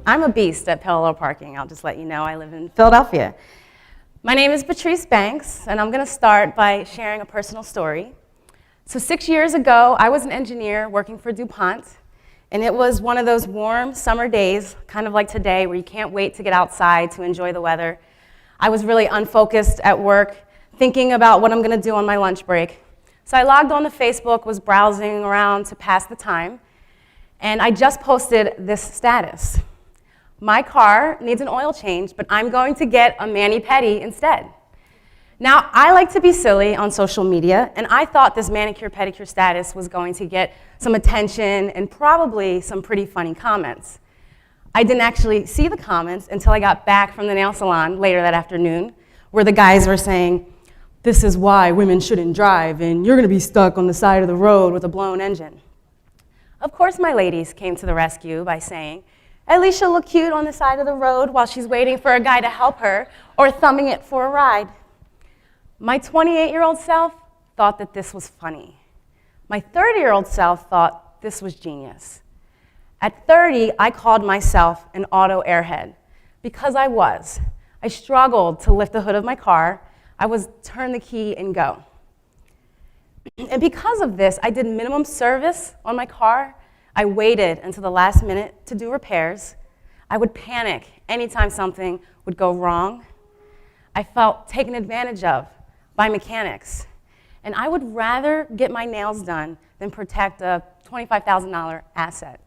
I'm a beast at parallel parking. I'll just let you know I live in Philadelphia. My name is Patrice Banks, and I'm going to start by sharing a personal story. So 6 years ago, I was an engineer working for DuPont, and it was one of those warm summer days, kind of like today, where you can't wait to get outside to enjoy the weather. I was really unfocused at work, thinking about what I'm going to do on my lunch break. So I logged on to Facebook, was browsing around to pass the time, and I just posted this status. My car needs an oil change, but I'm going to get a mani-pedi instead. Now, I like to be silly on social media, and I thought this manicure-pedicure status was going to get some attention and probably some pretty funny comments. I didn't actually see the comments until I got back from the nail salon later that afternoon, where the guys were saying, "This is why women shouldn't drive, and you're going to be stuck on the side of the road with a blown engine." Of course, my ladies came to the rescue by saying, "At least she'll look cute on the side of the road while she's waiting for a guy to help her or thumbing it for a ride." My 28-year-old self thought that this was funny. My 30-year-old self thought this was genius. At 30, I called myself an auto airhead because I was. I struggled to lift the hood of my car. I was turn the key and go. And because of this, I did minimum service on my car. I waited until the last minute to do repairs. I would panic anytime something would go wrong. I felt taken advantage of by mechanics. And I would rather get my nails done than protect a $25,000 asset.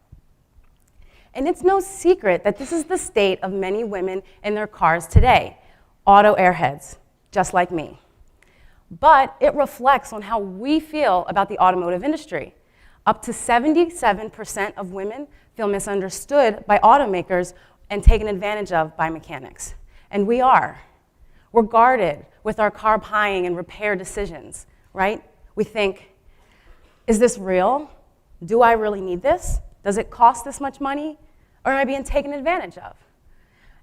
And it's no secret that this is the state of many women in their cars today, auto airheads, just like me. But it reflects on how we feel about the automotive industry. Up to 77% of women feel misunderstood by automakers and taken advantage of by mechanics. And we are. We're guarded with our car buying and repair decisions, right? We think, is this real? Do I really need this? Does it cost this much money? Or am I being taken advantage of?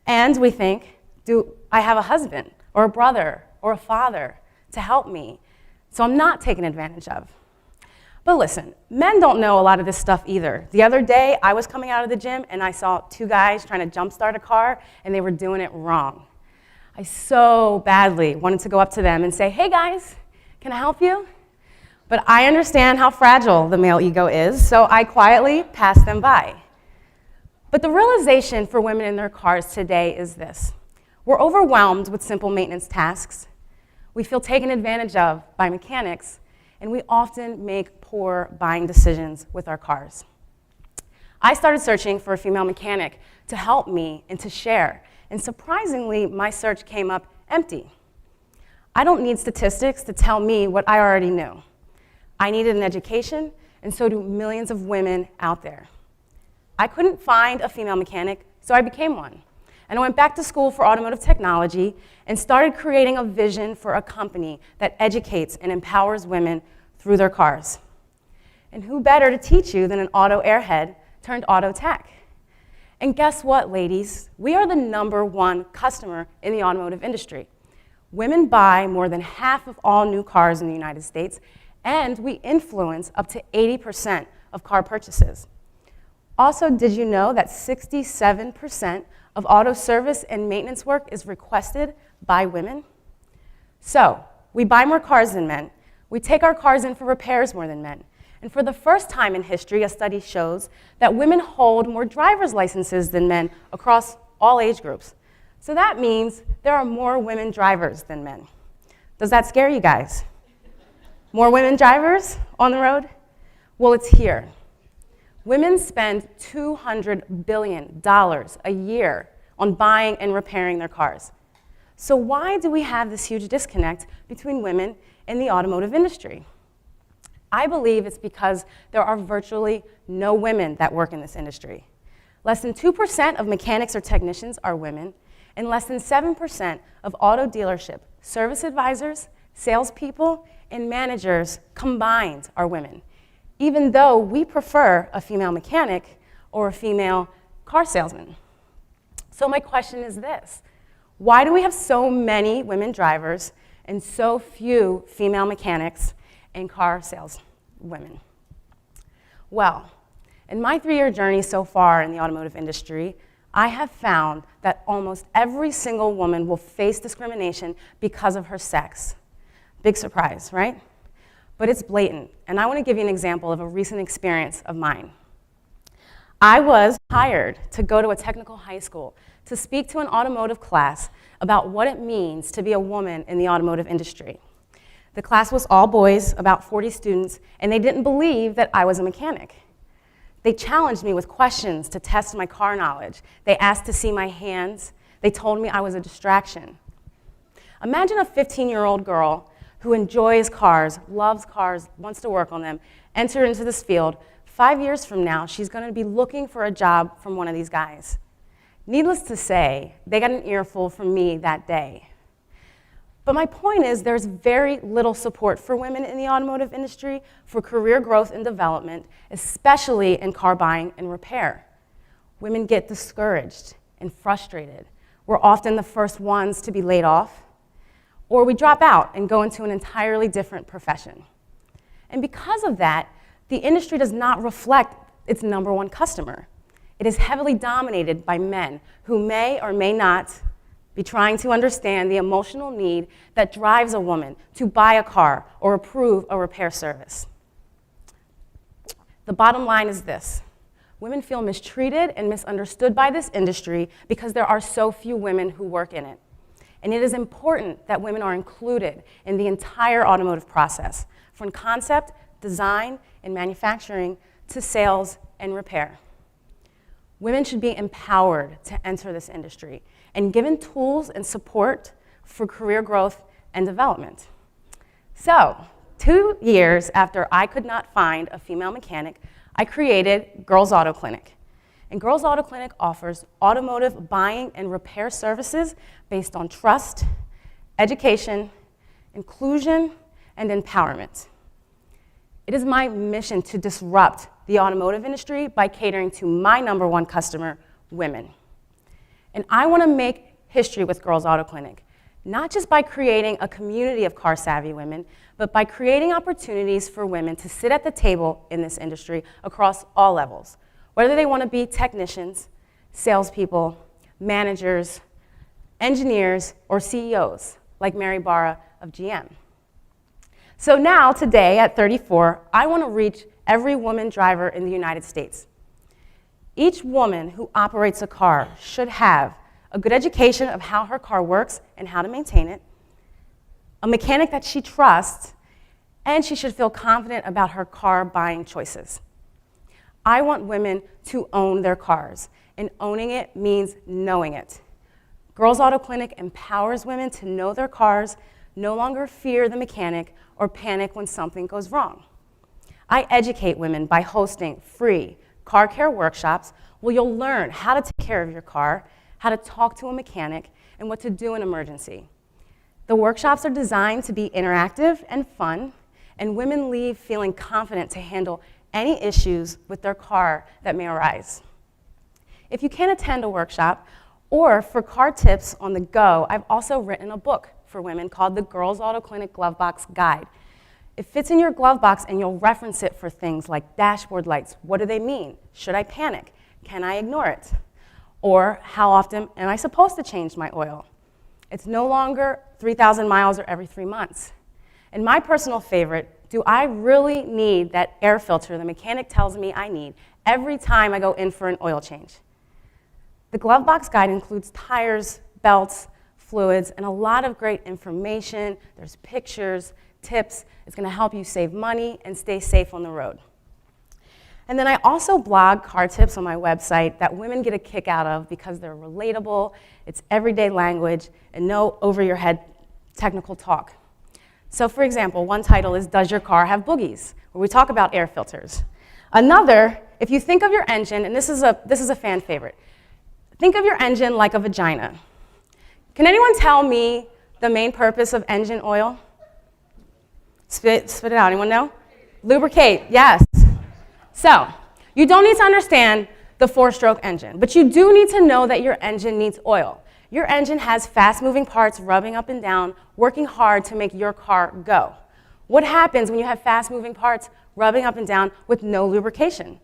And we think, do I have a husband or a brother or a father to help me so I'm not taken advantage of? But listen, men don't know a lot of this stuff either. The other day, I was coming out of the gym and I saw two guys trying to jumpstart a car and they were doing it wrong. I so badly wanted to go up to them and say, "Hey guys, can I help you?" But I understand how fragile the male ego is, so I quietly passed them by. But the realization for women in their cars today is this: we're overwhelmed with simple maintenance tasks. We feel taken advantage of by mechanics, and we often make poor buying decisions with our cars. I started searching for a female mechanic to help me and to share, and surprisingly, my search came up empty. I don't need statistics to tell me what I already knew. I needed an education, and so do millions of women out there. I couldn't find a female mechanic, so I became one. And I went back to school for automotive technology and started creating a vision for a company that educates and empowers women through their cars. And who better to teach you than an auto airhead turned auto tech? And guess what, ladies? We are the #1 customer in the automotive industry. Women buy more than half of all new cars in the United States, and we influence up to 80% of car purchases. Also, did you know that 67% of auto service and maintenance work is requested by women? So, we buy more cars than men. We take our cars in for repairs more than men. And for the first time in history, a study shows that women hold more driver's licenses than men across all age groups. So that means there are more women drivers than men. Does that scare you guys? More women drivers on the road? Well, it's here. Women spend $200 billion a year on buying and repairing their cars. So why do we have this huge disconnect between women and the automotive industry? I believe it's because there are virtually no women that work in this industry. Less than 2% of mechanics or technicians are women, and less than 7% of auto dealership service advisors, salespeople, and managers combined are women, even though we prefer a female mechanic or a female car salesman. So my question is this: why do we have so many women drivers and so few female mechanics and car sales women? Well, in my 3-year journey so far in the automotive industry, I have found that almost every single woman will face discrimination because of her sex. Big surprise, right? But it's blatant, and I want to give you an example of a recent experience of mine. I was hired to go to a technical high school to speak to an automotive class about what it means to be a woman in the automotive industry. The class was all boys, about 40 students, and they didn't believe that I was a mechanic. They challenged me with questions to test my car knowledge. They asked to see my hands. They told me I was a distraction. Imagine a 15-year-old girl who enjoys cars, loves cars, wants to work on them, enter into this field. 5 years from now, she's going to be looking for a job from one of these guys. Needless to say, they got an earful from me that day. But my point is, there's very little support for women in the automotive industry for career growth and development, especially in car buying and repair. Women get discouraged and frustrated. We're often the first ones to be laid off, or we drop out and go into an entirely different profession. And because of that, the industry does not reflect its number one customer. It is heavily dominated by men who may or may not be trying to understand the emotional need that drives a woman to buy a car or approve a repair service. The bottom line is this: women feel mistreated and misunderstood by this industry because there are so few women who work in it. And it is important that women are included in the entire automotive process, from concept, design, and manufacturing to sales and repair. Women should be empowered to enter this industry and given tools and support for career growth and development. So, 2 years after I could not find a female mechanic, I created Girls Auto Clinic. And Girls Auto Clinic offers automotive buying and repair services based on trust, education, inclusion, and empowerment. It is my mission to disrupt the automotive industry by catering to my number one customer, women. And I want to make history with Girls Auto Clinic, not just by creating a community of car-savvy women, but by creating opportunities for women to sit at the table in this industry across all levels, whether they want to be technicians, salespeople, managers, engineers, or CEOs, like Mary Barra of GM. So now, today, at 34, I want to reach every woman driver in the United States. Each woman who operates a car should have a good education of how her car works and how to maintain it, a mechanic that she trusts, and she should feel confident about her car buying choices. I want women to own their cars, and owning it means knowing it. Girls Auto Clinic empowers women to know their cars, no longer fear the mechanic, or panic when something goes wrong. I educate women by hosting free car care workshops where you'll learn how to take care of your car, how to talk to a mechanic, and what to do in emergency. The workshops are designed to be interactive and fun, and women leave feeling confident to handle any issues with their car that may arise. If you can't attend a workshop, or for car tips on the go, I've also written a book for women called the Girls Auto Clinic Glove Box Guide. It fits in your glove box, and you'll reference it for things like dashboard lights. What do they mean? Should I panic? Can I ignore it? Or how often am I supposed to change my oil? It's no longer 3,000 miles or every 3 months. And my personal favorite, do I really need that air filter the mechanic tells me I need every time I go in for an oil change? The glove box guide includes tires, belts, fluids, and a lot of great information. There's pictures, tips. It's going to help you save money and stay safe on the road. And then I also blog car tips on my website that women get a kick out of because they're relatable, it's everyday language, and no over-your-head technical talk. So for example, one title is Does Your Car Have Boogies? Where we talk about air filters. Another, if you think of your engine, and this is a fan favorite, think of your engine like a vagina. Can anyone tell me the main purpose of engine oil? Spit it out, anyone know? Lubricate, yes. So, you don't need to understand the 4-stroke engine, but you do need to know that your engine needs oil. Your engine has fast-moving parts rubbing up and down, working hard to make your car go. What happens when you have fast-moving parts rubbing up and down with no lubrication?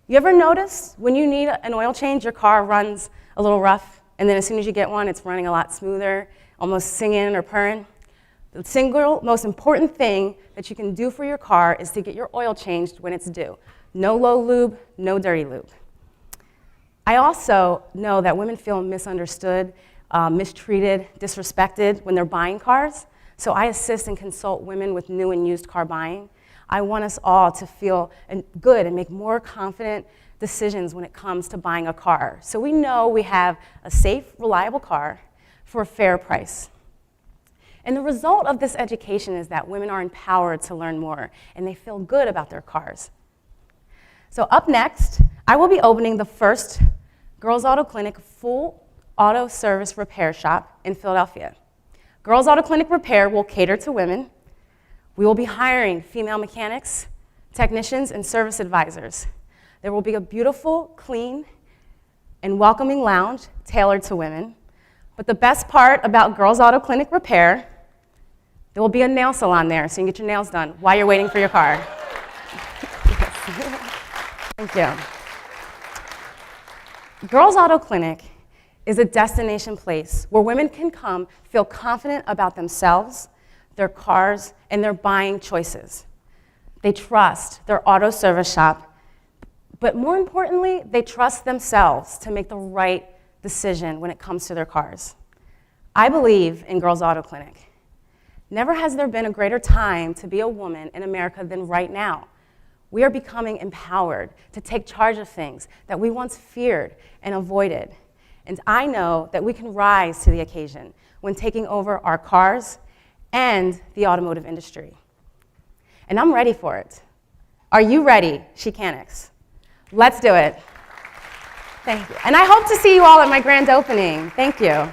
You ever notice when you need an oil change, your car runs a little rough, and then as soon as you get one, it's running a lot smoother, almost singing or purring? The single most important thing that you can do for your car is to get your oil changed when it's due. No low lube, no dirty lube. I also know that women feel misunderstood, mistreated, disrespected when they're buying cars. So I assist and consult women with new and used car buying. I want us all to feel good and make more confident decisions when it comes to buying a car. So we know we have a safe, reliable car for a fair price. And the result of this education is that women are empowered to learn more, and they feel good about their cars. So up next, I will be opening the first Girls Auto Clinic full auto service repair shop in Philadelphia. Girls Auto Clinic Repair will cater to women. We will be hiring female mechanics, technicians, and service advisors. There will be a beautiful, clean, and welcoming lounge tailored to women. But the best part about Girls Auto Clinic Repair, there will be a nail salon there so you can get your nails done while you're waiting for your car. Thank you. Girls Auto Clinic is a destination place where women can come feel confident about themselves, their cars, and their buying choices. They trust their auto service shop, but more importantly, they trust themselves to make the right decision when it comes to their cars. I believe in Girls Auto Clinic. Never has there been a greater time to be a woman in America than right now. We are becoming empowered to take charge of things that we once feared and avoided. And I know that we can rise to the occasion when taking over our cars and the automotive industry. And I'm ready for it. Are you ready, Chicanics? Let's do it. Thank you. And I hope to see you all at my grand opening. Thank you.